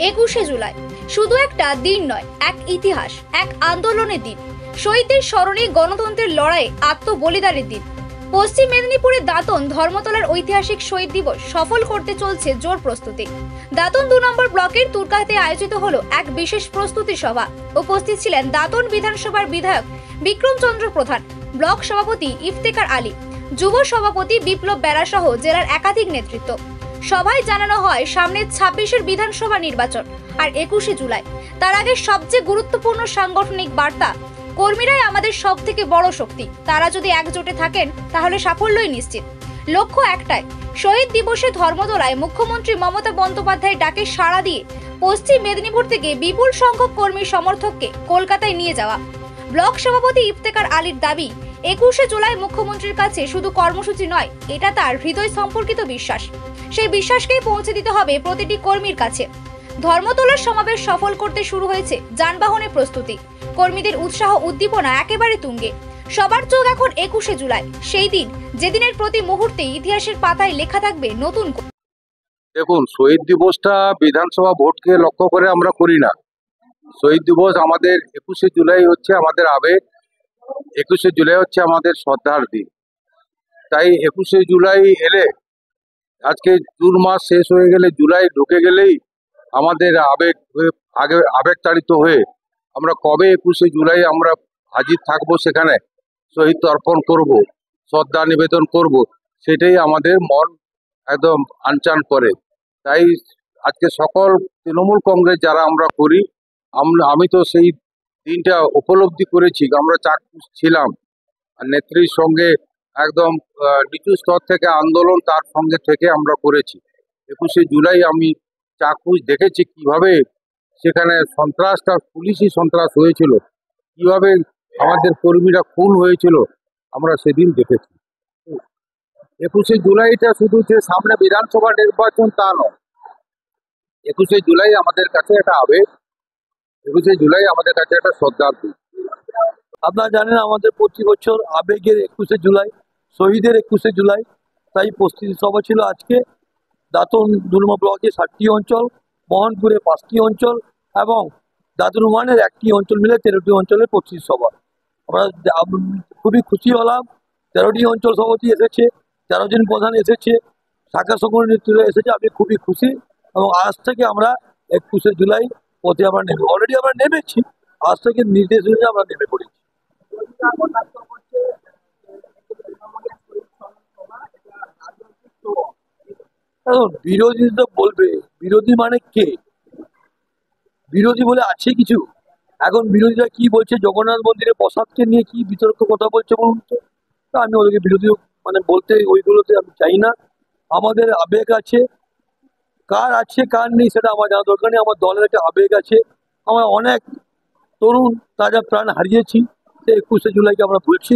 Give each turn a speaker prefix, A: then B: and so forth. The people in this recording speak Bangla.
A: 21শে জুলাই শুধু একটা দিন নয়, এক ইতিহাস, এক আন্দোলনের দিন। শহীদদের স্মরণে গণতন্ত্রের লড়াই, আত্মবলিদানের দিন। পশ্চিম মেদিনীপুরের দাঁতন ধর্মতলার ঐতিহাসিক শহীদ দিবস সফল করতে চলছে জোর প্রস্তুতি। দাঁতন 2 নম্বর ব্লকের তুরকাতে আয়োজিত হলো এক বিশেষ প্রস্তুতি সভা। উপস্থিত ছিলেন দাঁতন বিধানসভার বিধায়ক বিক্রম চন্দ্র প্রধান, ব্লক সভাপতি ইফতেখার আলী, যুব সভাপতি বিপ্লব বেরা সহ জেলার একাধিক নেতৃত্ব। সভায় জানানো হয় সামনের 26-এর বিধানসভা নির্বাচন আর 21শে জুলাই। তার আগে সবচেয়ে গুরুত্বপূর্ণ সাংগঠনিক বার্তা, কর্মীরাই আমাদের সব থেকে বড় শক্তি। তারা যদি একজোটে থাকেন তাহলে সাফল্যই নিশ্চিত। লক্ষ্য একটাই, শহীদ দিবসে ধর্মতলায় মুখ্যমন্ত্রী মমতা বন্দ্যোপাধ্যায়ের ডাকে সাড়া দিয়ে পশ্চিম মেদিনীপুর থেকে বিপুল সংখ্যক কর্মী সমর্থককে কলকাতায় নিয়ে যাওয়া। ব্লক সভাপতি ইফতেখার আলীর দাবি, 21শে জুলাই মুখ্যমন্ত্রীর কাছে শুধু কর্মসূচি নয়, এটা তার হৃদয় সম্পর্কিত বিশ্বাস। সেই বিশ্বাসকেই পৌঁছে দিতে হবে প্রতিটি কর্মীর কাছে। ধর্মতলার সমাবেশ সফল করতে শুরু হয়েছে যানবাহনের প্রস্তুতি। কর্মীদের উৎসাহ উদ্দীপনা একেবারে তুঙ্গে। সবার চোখ এখন 21শে জুলাই, সেই দিন যেদিনের প্রতি মুহূর্তে ইতিহাসের পাতায় লেখা থাকবে নতুন।
B: দেখুন, শহীদ দিবসটা বিধানসভা ভোটকে লক্ষ্য করে আমরা করি না। শহীদ দিবস আমাদের 21শে জুলাই হচ্ছে আমাদের আবেগ, 21শে জুলাই হচ্ছে আমাদের শ্রদ্ধার দিন। তাই 21শে জুলাই এলে, আজকে জুন মাস শেষ হয়ে গেলে, জুলাই ঢুকে গেলেই আমাদের আবেগতাড়িত হয়ে আমরা কবে 21শে জুলাই আমরা হাজির থাকবো, সেখানে শহীদ তর্পণ করব, শ্রদ্ধা নিবেদন করব, সেটাই আমাদের মন একদম আনচান করে। তাই আজকে সকল তৃণমূল কংগ্রেস যারা আমরা করি, আমি তো সেই দিনটা উপলব্ধি করেছি। আমরা চাক্ষুষ ছিলাম, আর নেত্রীর সঙ্গে একদম নিচু স্তর থেকে আন্দোলন তার সঙ্গে থেকে আমরা করেছি। 21শে জুলাই আমি চাক্ষুষ দেখেছি কিভাবে সেখানে সন্ত্রাসটা, পুলিশি সন্ত্রাস হয়েছিল, কিভাবে আমাদের কর্মীরা খুন হয়েছিল, আমরা সেদিন দেখেছি। 21শে জুলাইটা শুধু যে সামনে বিধানসভা নির্বাচন তা নয়, 21শে জুলাই আমাদের কাছে একটা আবেগ, 21শে জুলাই আমাদের কাছে একটা শ্রদ্ধার দিন।
C: আপনারা জানেন আমাদের প্রতি বছর আবেগের 21শে জুলাই, শহীদের 21শে জুলাই। তাই প্রস্তুতি সভা ছিল আজকে দাঁতন 2 নম্বর ব্লকে 7টি অঞ্চল, মোহনপুরে 5টি অঞ্চল এবং দাঁতন 1-এর 1টি অঞ্চল মিলে 13টি অঞ্চলের প্রস্তুতি সভা। আমরা খুবই খুশি হলাম, 13টি অঞ্চল সভাপতি এসেছে, 13 জন প্রধান এসেছে, শাখা সংগঠনের নেতৃত্ব এসেছে। আমি খুবই খুশি এবং আজ থেকে আমরা 21শে জুলাই পথে আমরা নেমে, অলরেডি আমরা নেমেছি, আজ থেকে নির্দেশ অনুযায়ী আমরা নেমে পড়েছি। এখন বিরোধী তো বলবে, বিরোধী মানে কে? বিরোধী বলে আছে কিছু? এখন বিরোধীরা কি বলছে, জগন্নাথ মন্দিরে প্রসাদকে নিয়ে কি বিতর্ক কথা বলছে বলুন তো? তা আমি ওদেরকে বিরোধী মানে বলতে, ওইগুলোতে আমি চাই না। আমাদের আবেগ আছে, কার আছে কার নেই সেটা আমার জানা দরকার নেই। আমার দলের একটা আবেগ আছে। আমরা অনেক তরুণ তাজা প্রাণ হারিয়েছি, 21শে জুলাইকে আমরা ভুলছি।